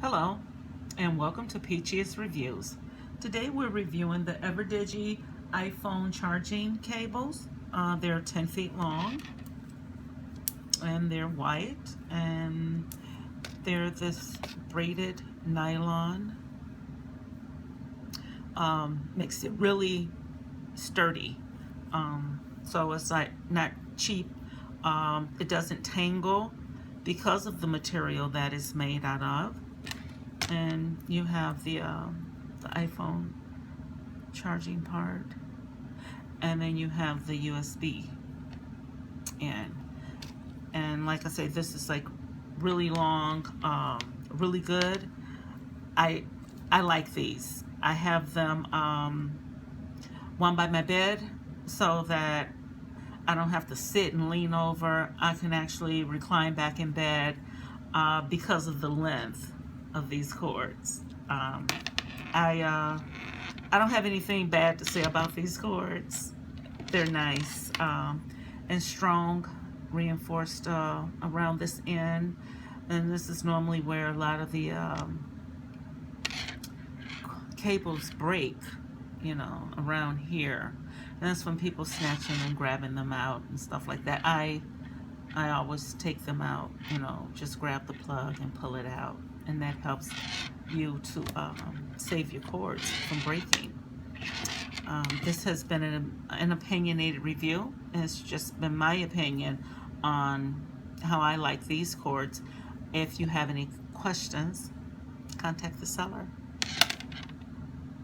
Hello, and welcome to Peachiest Reviews. Today we're reviewing the Everdigi iPhone charging cables. They're 10 feet long, and they're white, and they're this braided nylon. Makes it really sturdy. So it's like not cheap. It doesn't tangle because of the material that it's made out of. And you have the iPhone charging part, and then you have the USB in. And like I say, this is like really long, really good. I like these. I have them one by my bed so that I don't have to sit and lean over. I can actually recline back in bed because of the length of these cords. I don't have anything bad to say about these cords. They're nice and strong, reinforced around this end. And this is normally where a lot of the cables break, around here. And that's when people snatching and grabbing them out and stuff like that. I always take them out, just grab the plug and pull it out. And that helps you to save your cords from breaking. This has been an opinionated review. It's just been my opinion on how I like these cords. If you have any questions, contact the seller.